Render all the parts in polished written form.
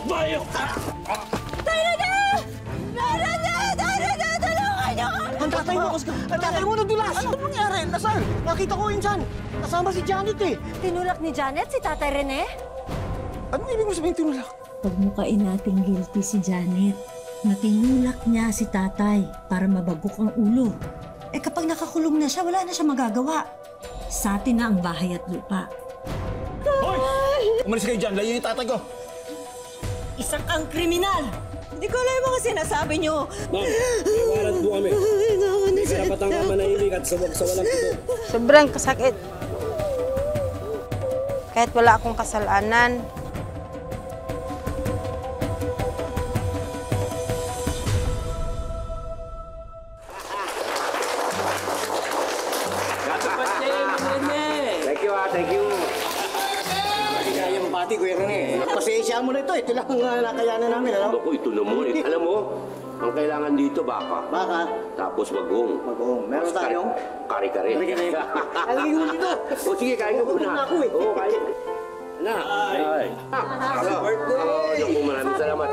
bayo! Ang tatay mo, ang tatay mo nadulas! Ano nangyari? Nasaan? Nakita ko yun dyan. Kasama si Janet eh. Tinulak ni Janet si Tatay Rene? Anong ibig mo sabihin tinulak? Pagmukain nating guilty si Janet. Natinulak niya si tatay para mabagok ang ulo. Eh kapag nakakulong na siya, wala na siya magagawa. Sa atin na ang bahay at lupa. Hoy! Umalis kayo dyan. Layo yung tatay ko. Isang kang kriminal! Hindi ko alam yung mga sinasabi niyo. Ma'am, may warrant po kami. May karapatang manahimik at sa walang ito. Sobrang kasakit. Kahit wala akong kasalanan. Thank you, thank you. Kaya yung pati ko yun eh. Pasensya mo na ito. Ito lang ang nakayanan namin. Ano? Ako, ito naman. Alam mo, ang kailangan dito, baka. Baka? Tapos bagong. Bagong. Meron tayong? Kare-kare. Kare-kare. Alagay mo dito. O sige, kain ka muna. Ako eh. Oo, kain. Na. Ay. Happy birthday! Maraming salamat.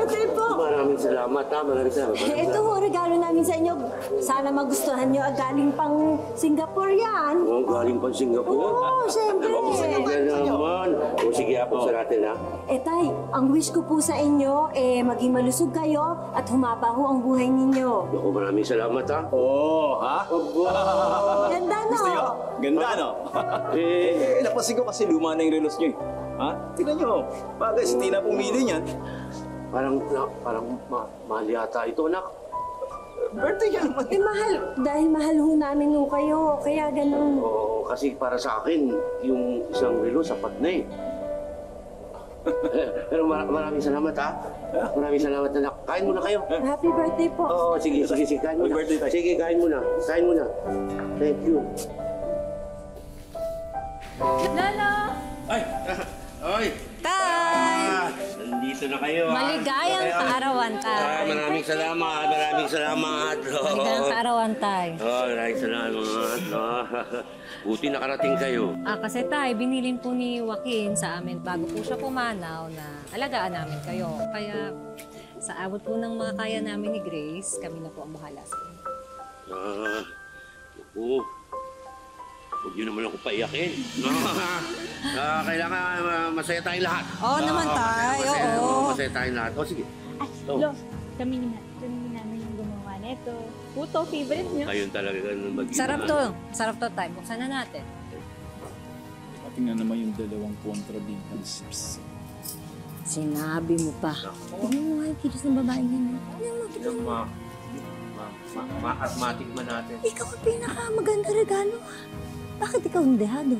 Maraming salamat, ha? Maraming salamat. Ito ho, regalo namin sa inyo. Sana magustuhan nyo. Galing pang Singapore yan. Oh, galing pa Singapore? Oo, siyempre. Sige naman. O sige, ako sa natin, ha? Tay, ang wish ko po sa inyo, maging malusog kayo at humaba ho ang buhay ninyo. Ako, maraming salamat, ha? Oo, ha? Ganda, no? Gusto nyo? Ganda, no? Napansin ko kasi luma na yung relos nyo eh. Ha? Tingnan nyo. Bagay, si Tina pumili niyan. Parang mahal yata ito, anak. Birthday niya naman. Mahal. Dahil mahal ho namin ho kayo. Kaya ganun. Oo, kasi para sa akin, yung isang relo sapat na eh. Pero maraming salamat, ha? Maraming salamat, anak. Kain muna kayo. Happy birthday po. Oo, sige, kain muna. Happy birthday tayo. Sige, kain muna. Kain muna. Thank you. Lolo! Ay! Ay! Tay! Nandito na kayo, ha? Maligayang kaarawan, Tay. Maraming salamat. Maraming salamat. Maligayang kaarawan, Tay. Maraming salamat. Buti nakarating kayo. Kasi Tay, binilin po ni Joaquin sa amin bago po siya pumanaw na alagaan namin kayo. Kaya sa abot po ng mga kaya namin ni Grace, kami na po ang bahala sa inyo. Naku. Huwag niyo naman ako paiyakin. Kailangan masaya tayong lahat. Oo naman, Tay. Oo. Masaya tayong lahat. O, sige. Lo, kami namin yung gumawa nito. Puto, favorite niyo. Ayun talaga ganun mag-iba. Sarap to. Sarap to, Tay. Buksan na natin. Tingnan naman yung dalawang contrabindang sips. Sinabi mo pa. Ano mo nga yung kilos ng babae niya? Ma-asthmatic man natin. Ikaw ang pinakamaganda regalo. Bakit ikaw hindi, Hado?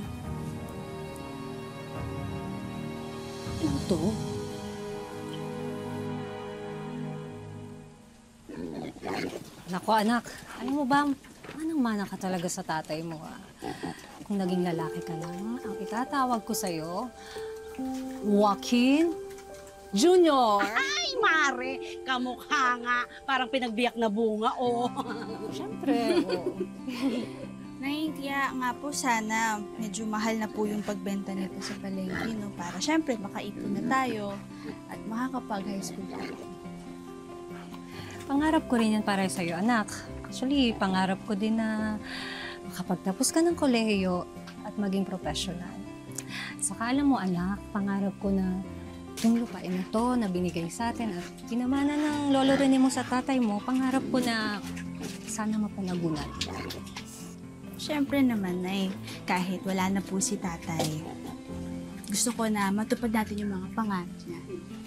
Ano to? Naku, anak. Alam mo ba, anong mana ka talaga sa tatay mo, ha? Kung naging lalaki ka lang, ang itatawag ko sa'yo, Joaquin Junior. Ay, Mare! Kamukha nga. Parang pinagbiyak na bunga, oh. Siyempre, Nay, kaya nga po sana medyo mahal na po yung pagbenta nito sa palengke, no? Para syempre makaipon na tayo at makakapag-high school tayo. Pangarap ko rin yan para sa'yo, anak. Actually, pangarap ko din na makapagtapos ka ng kolehiyo at maging professional. Saka alam mo, anak, pangarap ko na yung lupain na to na binigay sa atin at pinamana ng lolo rin mo sa tatay mo, pangarap ko na sana mapanagunan. Syempre naman, Nay, kahit wala na po si tatay, gusto ko na matupad natin yung mga pangarap niya.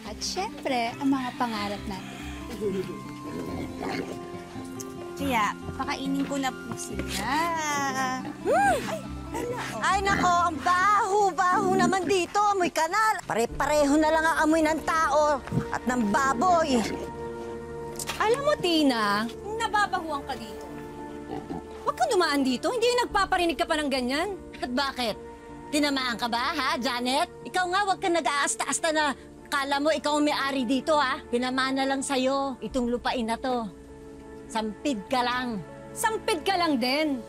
At syempre, ang mga pangarap natin. Kaya, pakainin ko na po sila. Ay, nako, ang baho-baho naman dito. Amoy kanal. Pare-pareho na lang ang amoy ng tao at ng baboy. Alam mo, Tina, nababahuan ka dito. Huwag kang dumaan dito. Hindi nagpaparinig ka pa ng ganyan. At bakit? Tinamaan ka ba, ha, Janet? Ikaw nga, huwag kang nag-aasta-asta na kala mo ikaw ang may-ari dito, ha? Pinamana lang sa'yo itong lupain na to. Sampid ka lang. Sampid ka lang din.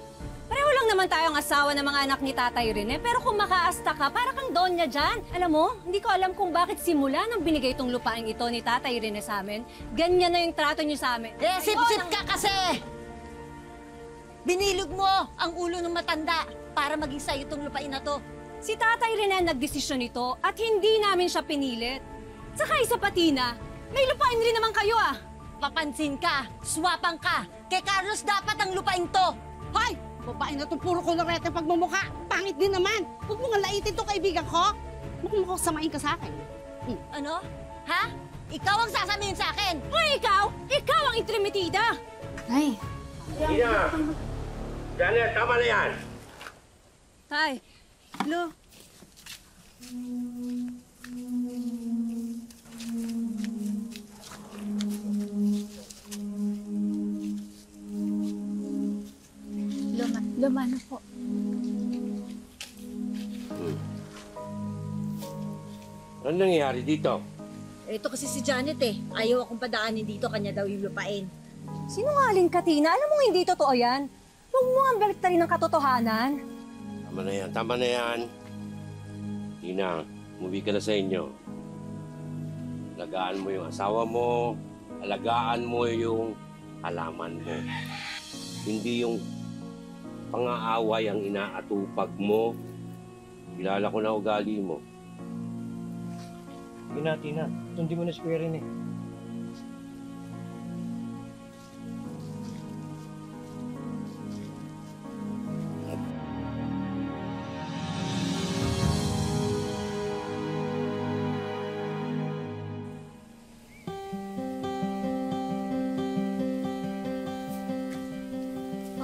Pareho lang naman tayong asawa ng mga anak ni Tatay Rene, pero kung makaasta ka, para kang donya dyan. Alam mo, hindi ko alam kung bakit simula nang binigay itong lupaing ito ni Tatay Rene sa amin, ganyan na yung trato niyo sa amin. Sip-sip ka kasi! Binilog mo ang ulo ng matanda para maging sa'yo itong lupain na to. Si Tatay Rene ang nagdesisyon nito at hindi namin siya pinilit. Saka isa patina, may lupain rin naman kayo ah. Papansin ka, swapang ka. Kay Carlos dapat ang lupain to. Hoy! Babae na to, puro kolorete pagmumukha. Pangit din naman. Huwag mo nga laitin to, kaibigan ko. Mukhang samain ka sa akin. Ano? Ha? Ikaw ang sasabihin sa akin. Hoy, ikaw! Ikaw ang intrimitida! Tay, Ina! Janet, tama na yan! Tay, Lo. lumano po. Ano nangyayari dito? Ito kasi si Janet eh. Ayaw akong padaanin dito, kanya daw yung lupain. Sinungaling ka, Tina. Alam mo hindi totoo yan. Huwag mo ang baliktarin ng katotohanan. Tama na yan, tama na yan. Tina, umuwi ka na sa inyo. Alagaan mo yung asawa mo, alagaan mo yung halaman mo. Hindi yung pang-aaway ang inaatupag mo. Kilala ko na ugali mo. Tina, hindi mo na si Kuya Rene.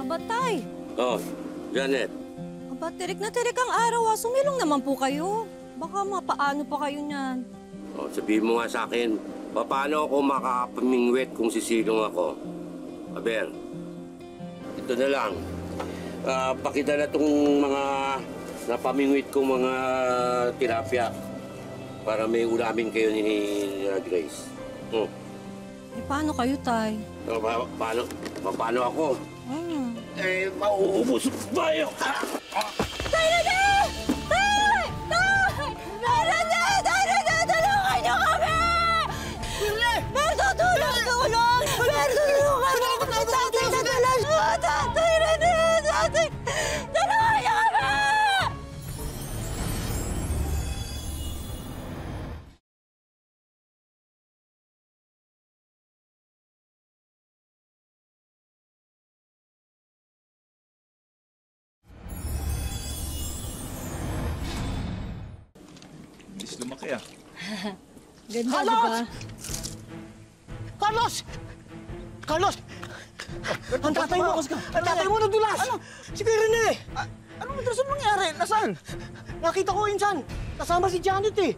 Abatay! Oh, Janet. Aba, tirik na tirik ang araw ah. Sumilong naman po kayo. Baka mapaano pa kayo niyan. Oh, sabihin mo nga sa akin, paano ako makapamingwit kung sisilong ako? Aber, ito na lang. Pakita na itong mga napamingwit kong mga tilapia para may ulamin kayo ni Grace. Eh, paano kayo, Tay? Paano ako? Mauubos tayo! Tay Rene! Tay! Tay! Tay Rene! Tay Rene! Tulungan niyo kami! Berto, tulong! Berto, tulungan mo! Tatay, nadalas mo! Tatay Rene! Tatay! Tulungan niyo kami! Bilis lumaki ah. Ganda, di ba? Carlos! Carlos! Ang tatay mo! Ang tatay mo nadulas! Ano? Si Kuya Rene! Anong madrasong nangyari? Nasaan? Nakita ko insan. Kasama si Janet eh.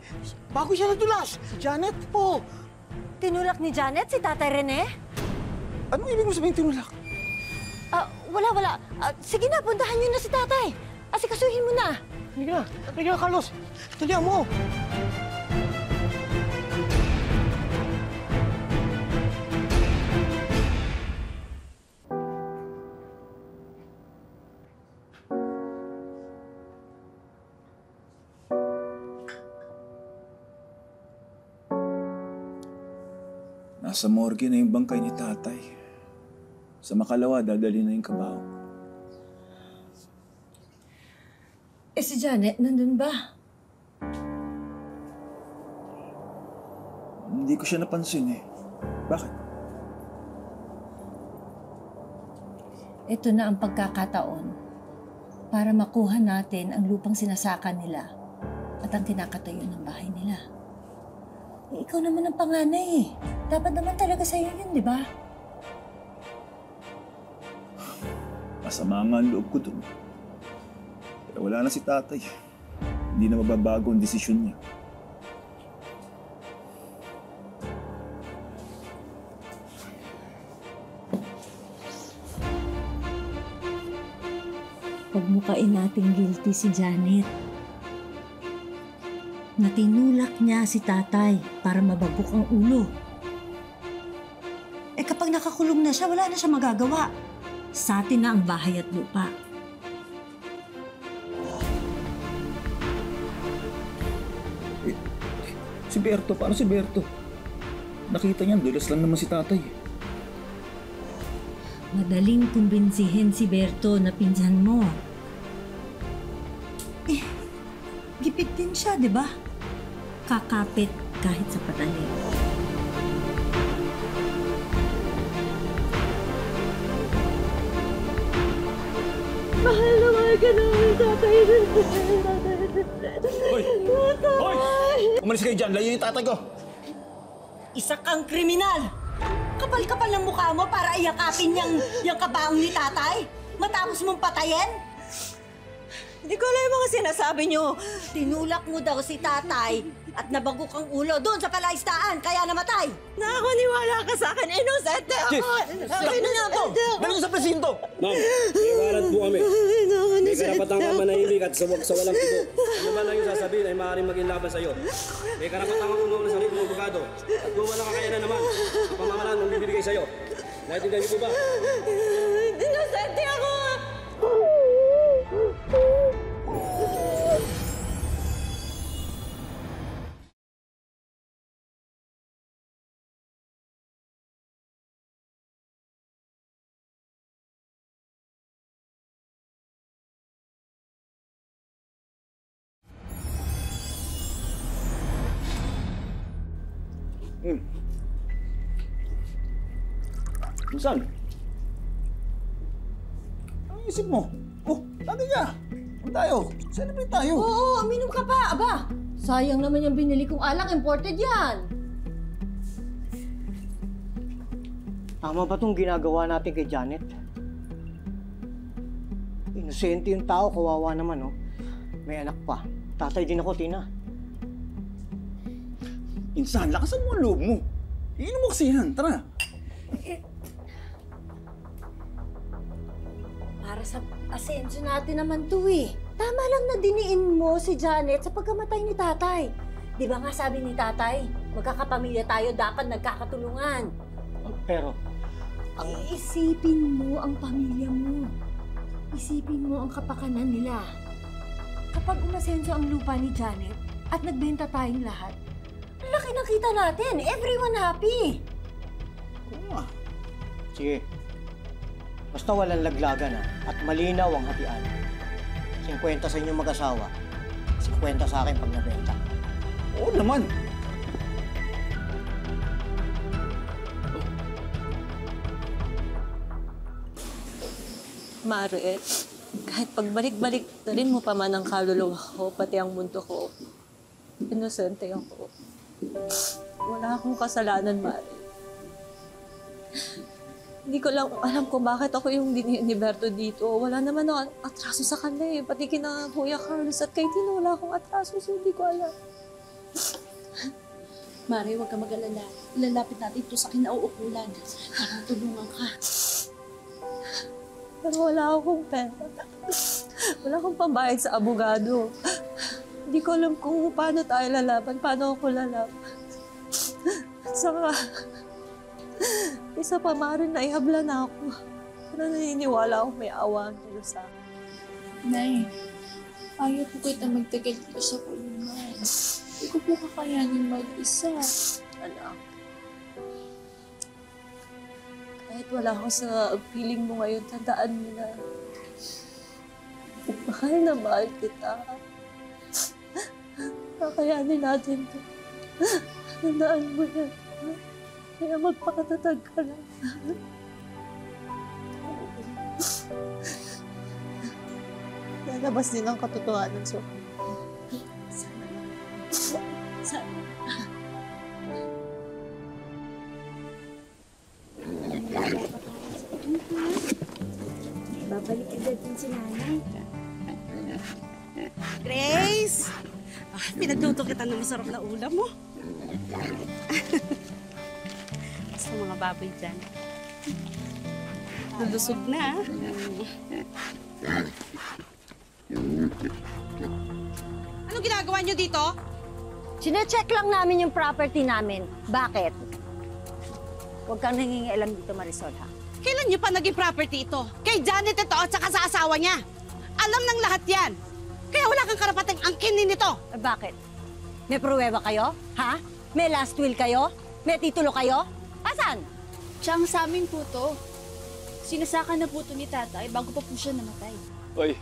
Bago siya nadulas. Si Janet po. Tinulak ni Janet si Tatay Rene? Anong ibig mo sabihin tinulak? Wala. Sige na, puntahan niyo na si Tatay. Asikasuhin mo na. Halika na, Carlos. Dalihan mo. Nasa morgue na yung bangkay ni tatay. Sa Makalawa, dadali na yung kabaho. Si Janet, nandun ba? Hindi ko siya napansin eh. Bakit? Ito na ang pagkakataon para makuha natin ang lupang sinasakan nila at ang kinakatayo ng bahay nila. Ikaw naman ang panganay eh. Dapat naman talaga sa'yo yun, di ba? Masama nga ang loob ko dun. Pero wala na si tatay. Hindi na mababago ang desisyon niya. Pagmukain nating guilty si Janet. Natinulak niya si tatay para mabagok ang ulo. Kapag nakakulong na siya, wala na siya magagawa. Sa atin na ang bahay at lupa. Berto? Paano si Berto? Nakita niyan, dulas lang naman si tatay. Madaling kumbinsihin si Berto na pinsan mo. Gipit din siya, di ba? Kakapit kahit sa patalim. Mahal na mahal ka namin, tatay. Hoy! Hoy! Umalis kayo dyan, layo yung tatay ko! Isa kang kriminal! Kapal-kapal ng mukha mo para iyakapin yung kabaong ni tatay? Matapos mong patayin? Hindi ko alam yung mga sinasabi niyo. Tinulak mo daw si tatay at nabagok ang ulo doon sa palaistaan, kaya namatay. Nakakaniwala ka sa akin, inosente ako! Takbo niya ako! Dali ko sa presinto! Ma'am, may warrant po kami. May karapatan ka manahimik at sa walang tigo. Ano man ang iyong sasabihin ay maaaring maging laban sa iyo. May karapatan kang umuha ng sarili mong abogado. At kung walang kakayanan naman, ang pamahalaan mong bibigay sa iyo. Naintindihan niyo po ba? Inosente ako! Minsan? Anong isip mo? Oh, tagay ka! Ano tayo? Celebrate tayo! Oo, uminom ka pa. Aba, sayang naman yung binili kong alak. Imported yan. Tama ba itong ginagawa natin kay Janet? Inosente yung tao, kawawa naman, oh. May anak pa. Tatay din ako, Tina. Insan, lakasan mo ang loob mo. Iinom mo kasi yan, tara. Para sa asenso natin naman to eh. Tama lang na diniin mo si Janet sa pagkamatay ni tatay. Di ba nga sabi ni tatay, magkakapamilya tayo, dapat nagkakatulungan. Pero, Isipin mo ang pamilya mo. Isipin mo ang kapakanan nila. Kapag umasenso ang lupa ni Janet at nagbenta tayong lahat, ang laki ng kita natin. Everyone happy. Oo nga. sige. Basta walang laglagan, at malinaw ang hatian. 50 sa inyong mag-asawa, 50 sa akin pag nabenta. Oo naman. Mare, kahit pagbalik-balik na rin mo pa man ang kaluluwa ko, pati ang mundo ko, inosente ako. Wala akong kasalanan, Mare. Hindi ko lang alam kung bakit ako yung diniin ni Berto dito. Wala naman ako atraso sa kanya eh. Pati kina Kuya Carlos at kay Tino, wala akong atraso, so hindi ko alam. Mare, huwag ka mag-alala. Ilalapit natin ito sa kinauukulan para tulungan ka. Pero wala akong pera. Wala akong pambayad sa abogado. Hindi ko alam kung paano tayo lalaban, paano ako lalaban. At saka, isa pa Mare, naihabla na ako. Pero naniniwala akong may awa ang Diyos sa akin. Nay, ayaw po kita magtagal dito sa kulungan. Hindi ko po kakayanin mag-isa. Anak, kahit wala ako sa feeling mo ngayon, tandaan mo na mahal kita. Kakayanin natin to. Tandaan mo yan. Kaya magpakatatag ka lang. Lalabas din ang katotohanan sa sana. Babalik agad din si nanay. Grace! Pinagluto kita ng masarap na ulam mo. Basta mga baboy dyan. Lulusog na. Anong ginagawa niyo dito? Sine-check lang namin yung property namin. Bakit? Huwag kang nangingialam dito, Marisol, ha? Kailan niyo pa naging property ito? Kay Janet ito at saka sa asawa niya. Alam ng lahat yan. Kaya wala kang karapatang angkinin nito. Bakit? May pruweba kayo? Ha? May last will kayo? May titulo kayo? Asan? Tsang sa amin po to. Sinasaka na po to ni tatay bago pa po siya namatay. Oy,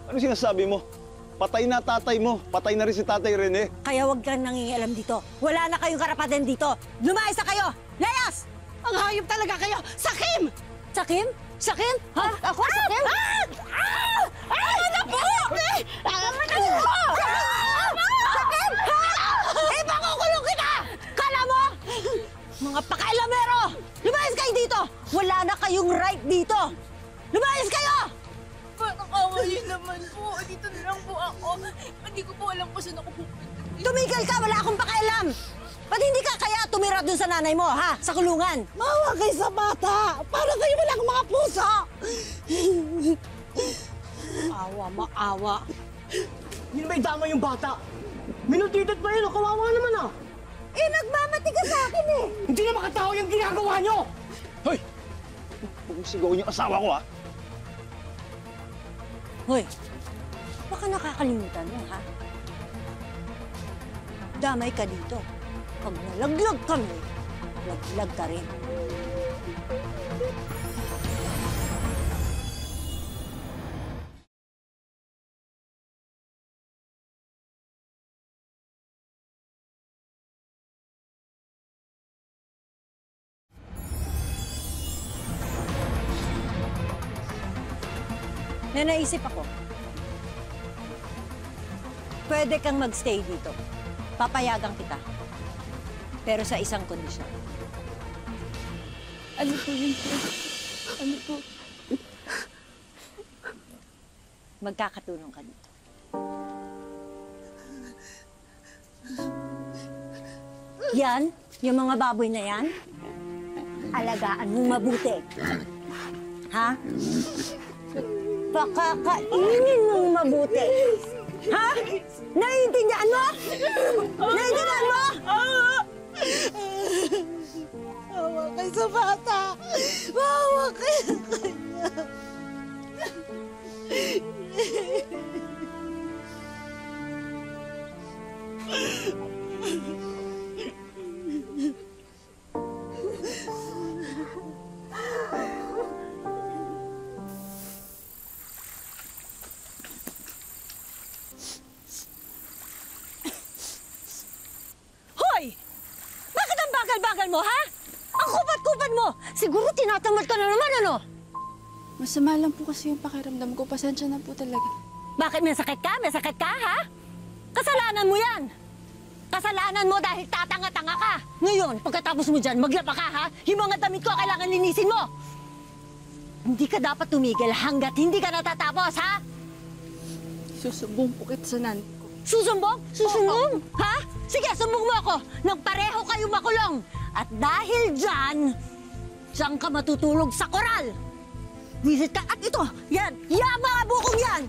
ano sinasabi mo? Patay na tatay mo. Patay na rin si Tatay Rene. Kaya huwag kang nangingialam dito. Wala na kayong karapatan dito. Lumayas na kayo! Layas! Ang hayop talaga kayo! Sakim! Sakim? Sakim? Ha? Ako? Sakim? Ano po? Sakim? Ipakukulong kita! Kala mo? Mga pakailamero! Lumayas kayo dito! Wala na kayong right dito! Lumayas kayo! Parang awa yun naman po. Dito na lang po ako. Hindi ko po alam kung saan ako pupunta. Tumigil ka! Wala akong pakialam! Ba't hindi ka kaya tumira dun sa nanay mo, ha? Sa kulungan? Maawa kayo sa bata! Para kayo walang mga puso! Awa, maawa. Hindi naman idama yung bata. Minutitat pa yun, kawawa naman ah. Eh, nagmamati ka sa akin eh! Hindi na makatao yung ginagawa nyo! Hoy! Huwag mong sigawin yung asawa ko, ha? Hoy, baka nakakalimutan mo, ha? Damay ka dito. Pag nalaglag kami, laglag ka rin. May naisip ako. Pwede kang magstay dito. Papayagan kita. Pero sa isang kondisyon. Ano po yun po? Ano po? Magkakatulong ka dito. Yan, yung mga baboy na yan, alagaan mo mabuti. Ha? Pakakainin mong mabuti. Ha? Naiintindihan mo? Naiintindihan mo? Maawa kayo sa bata! Maawa kayo sa kanya! Hoy! Bakit ang bagal-bagal mo, ha? Ang kupat-kupat mo! Siguro tinatamad ka na naman, ano? Masama lang po kasi yung pakiramdam ko. Pasensya na po talaga. Bakit may sakit ka? May sakit ka, ha? Kasalanan mo yan! Kasalanan mo dahil tatanga-tanga ka! Ngayon, pagkatapos mo dyan, maglaba ka, ha? Yung mga damit ko, kailangan linisin mo! Hindi ka dapat tumigil hanggat hindi ka natatapos, ha? Susumbong po kita sa nanay ko. Susumbong? Susumbong? Ha? Sige, sumbong mo ako! Nang pareho kayo makulong! At dahil dyan, diyan ka matutulog sa koral! Visit ka, at ito, yan, mga bukong yan!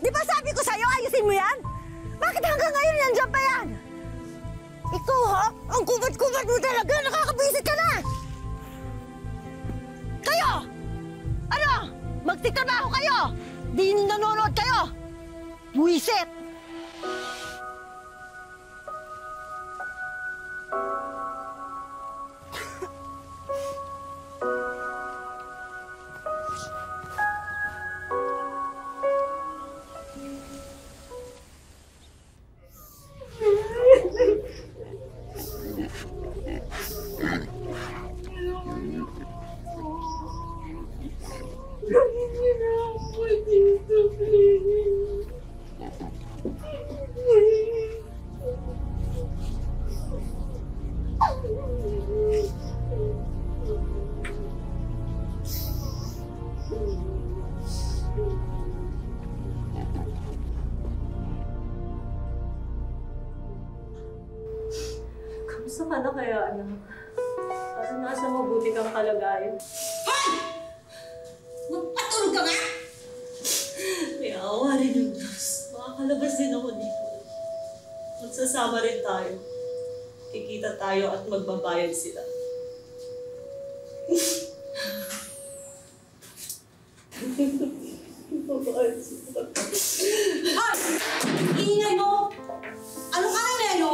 Di ba sabi ko sa'yo, ayusin mo yan? Bakit hanggang ngayon nandiyan pa yan? Ikaw ha, ang kubat-kubat mo talaga, nakakabisit ka na! Kayo! Ano? Magtitrabaho kayo! Di nanonood kayo! Buisit! Kamusta ka na kaya, anak? Parang nasa mabuti kang kalagayan. Hoy! Magpatulog ka nga! May awa rin yung Diyos. Makakalabas din ako dito. Magsasama rin tayo. Kikita tayo at magbabayad sila. Magbabayad sila. Hoy! Ingay mo! Ano ka na, Neno?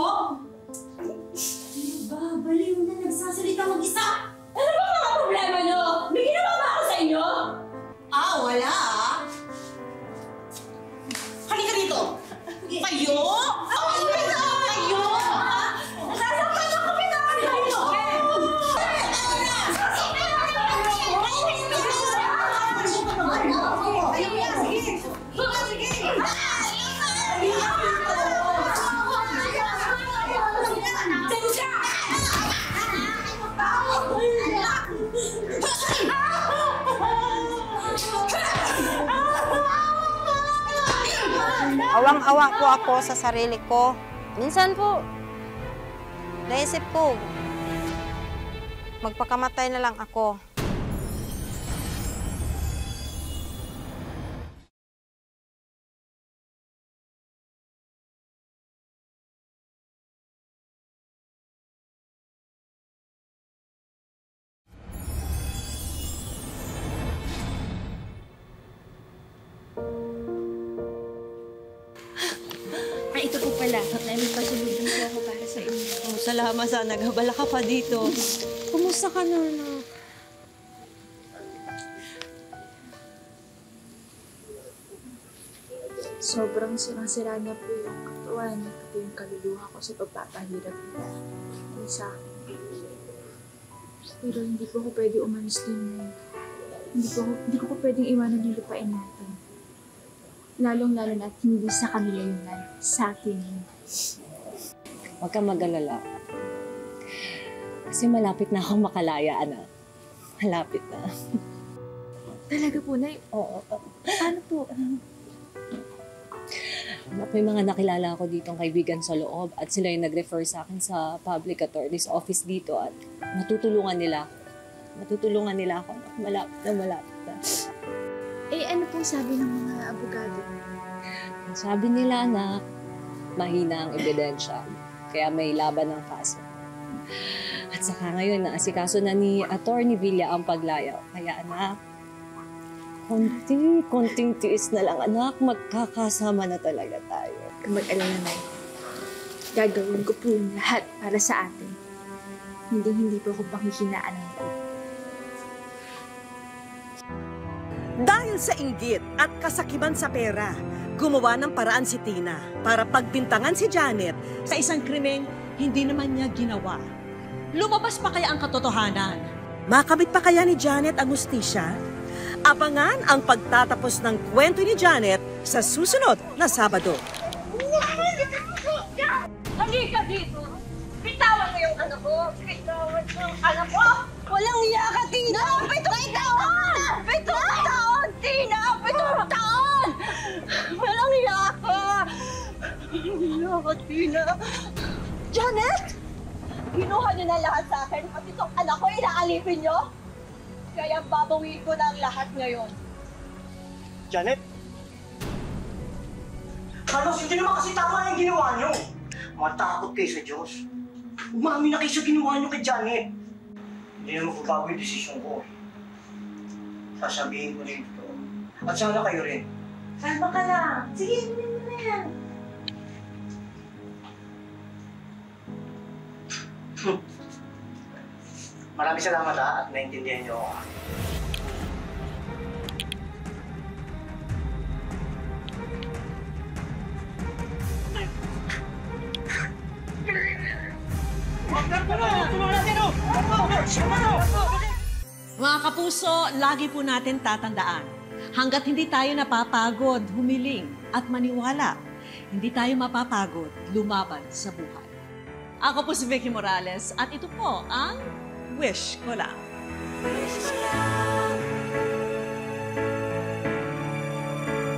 Awang-awa po ako sa sarili ko. Minsan po, naisip ko, magpakamatay na lang ako. Ito po pala. May pasalubong po ako para sa inyo. Oh, salamat sa nagabala ka pa dito. Kumusta ka na, anak? Sobrang sirang-sira niya po yung katawan at pati yung kaluluha ko sa pagpapahirap niya sa akin. Pero hindi po ako pwede umalis din. Hindi ko po pwedeng iwanan yung lupain natin. Lalong-lalo na at hindi sa kanila yun, sa akin yun. Huwag kang mag-alala. Kasi malapit na akong makalaya, anak. Malapit na. Talaga po, Nay? Oo. Paano po? Anak, may mga nakilala ako ditong kaibigan sa loob at sila yung nag-refer sa akin sa public attorney's office dito at matutulungan nila ako. Matutulungan nila ako. Malapit na. Ano pong sabi ng mga abogado? Sabi nila, anak, mahina ang ebidensya. Kaya may laban ng kaso. At saka ngayon, naasikaso na ni Attorney Villa ang paglayaw. Kaya anak, konting tiis na lang, anak. Magkakasama na talaga tayo. Kung mag-alala, Nay, gagawin ko po yung lahat para sa atin. Hindi po ako panghihinaan ng ko. Dahil sa inggit at kasakiman sa pera, gumawa ng paraan si Tina para pagbintangan si Janet sa isang krimeng hindi naman niya ginawa. Lumabas pa kaya ang katotohanan? Makamit pa kaya ni Janet ang hustisya? Abangan ang pagtatapos ng kwento ni Janet sa susunod na Sabado. Halika dito! Bitawan mo yung anak ko! Bitawan mo yung anak ko! Walang iya ka, Tina! Pitong taon! Pitong taon, Tina! Pitong taon! Walang iya ka! Walang iya ka, Tina! Janet! Kinuha niyo na lahat sa akin. Pati itong anak ko, inaalipin niyo? Kaya babawiin ko na ang lahat ngayon. Janet? Carlos, hindi naman kasi tama yung ginawa niyo. Matakot kayo sa Diyos. Umami na kayo sa ginawa niyo kay Janet. Hindi na magbabago yung desisyon ko. Sasabihin ko na ito. At sana kayo rin. Kalma ka lang. Sige, inumin mo na yan. Maraming salamat at naintindihan niyo ako. Mga kapuso, lagi po natin tatandaan, hanggat hindi tayo napapagod, humiling at maniwala, hindi tayo mapapagod lumaban sa buhay. Ako po si Vicky Morales at ito po ang Wish Ko Lang. Wish ko lang.